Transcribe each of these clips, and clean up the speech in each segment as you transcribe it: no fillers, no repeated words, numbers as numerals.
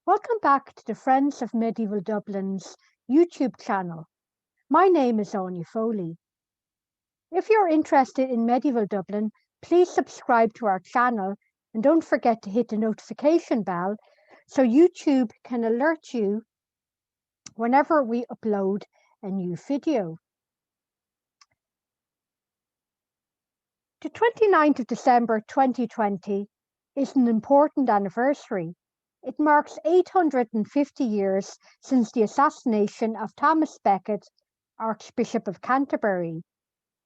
Welcome back to the Friends of Medieval Dublin's YouTube channel. My name is Áine Foley. If you're interested in medieval Dublin, please subscribe to our channel and don't forget to hit the notification bell so YouTube can alert you whenever we upload a new video. The 29th of December 2020 is an important anniversary. It marks 850 years since the assassination of Thomas Becket, Archbishop of Canterbury.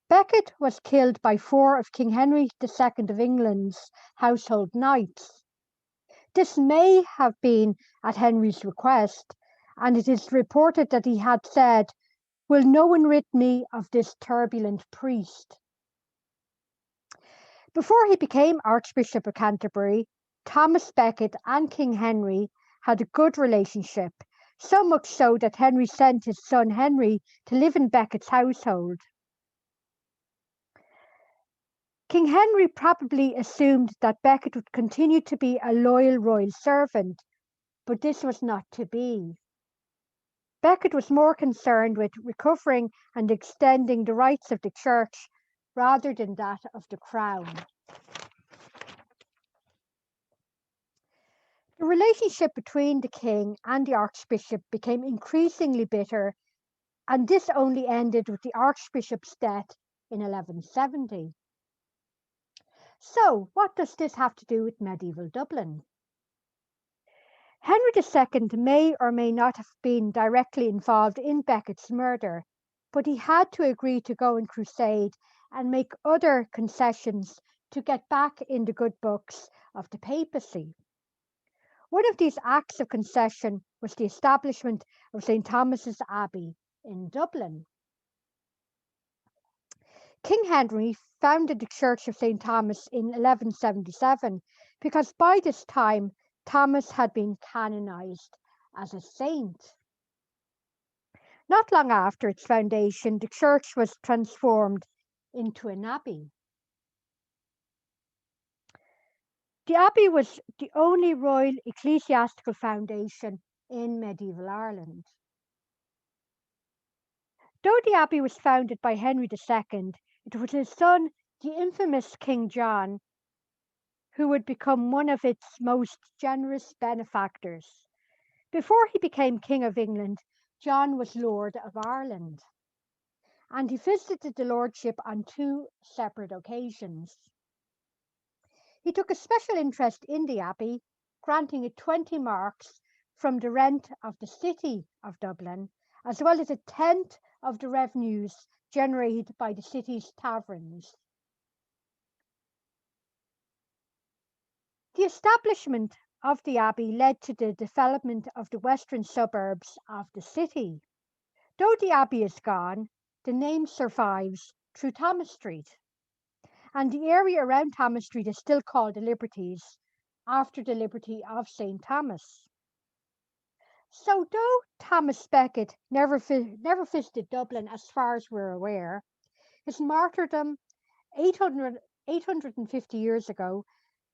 Becket was killed by 4 of King Henry II of England's household knights. This may have been at Henry's request, and it is reported that he had said, "Will no one rid me of this turbulent priest?" Before he became Archbishop of Canterbury, Thomas Becket and King Henry had a good relationship, so much so that Henry sent his son Henry to live in Becket's household. King Henry probably assumed that Becket would continue to be a loyal royal servant, but this was not to be. Becket was more concerned with recovering and extending the rights of the church rather than that of the crown. The relationship between the king and the archbishop became increasingly bitter, and this only ended with the archbishop's death in 1170. So, what does this have to do with medieval Dublin? Henry II may or may not have been directly involved in Becket's murder, but he had to agree to go in crusade and make other concessions to get back in the good books of the papacy. One of these acts of concession was the establishment of St. Thomas's Abbey in Dublin. King Henry founded the Church of St. Thomas in 1177 because by this time Thomas had been canonized as a saint. Not long after its foundation, the church was transformed into an abbey. The abbey was the only royal ecclesiastical foundation in medieval Ireland. Though the abbey was founded by Henry II, it was his son, the infamous King John, who would become one of its most generous benefactors. Before he became King of England, John was Lord of Ireland, and he visited the lordship on 2 separate occasions. He took a special interest in the abbey, granting it 20 marks from the rent of the city of Dublin, as well as a tenth of the revenues generated by the city's taverns. The establishment of the abbey led to the development of the western suburbs of the city. Though the abbey is gone, the name survives through Thomas Street, and the area around Thomas Street is still called the Liberties, after the Liberty of St. Thomas. So though Thomas Becket never visited Dublin as far as we're aware, his martyrdom 850 years ago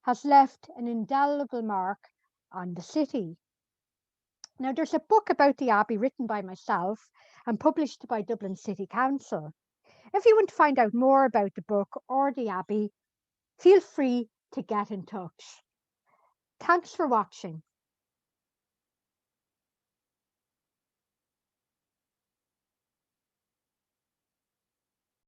has left an indelible mark on the city. Now, there's a book about the Abbey written by myself and published by Dublin City Council. If you want to find out more about the book or the Abbey, feel free to get in touch. Thanks for watching.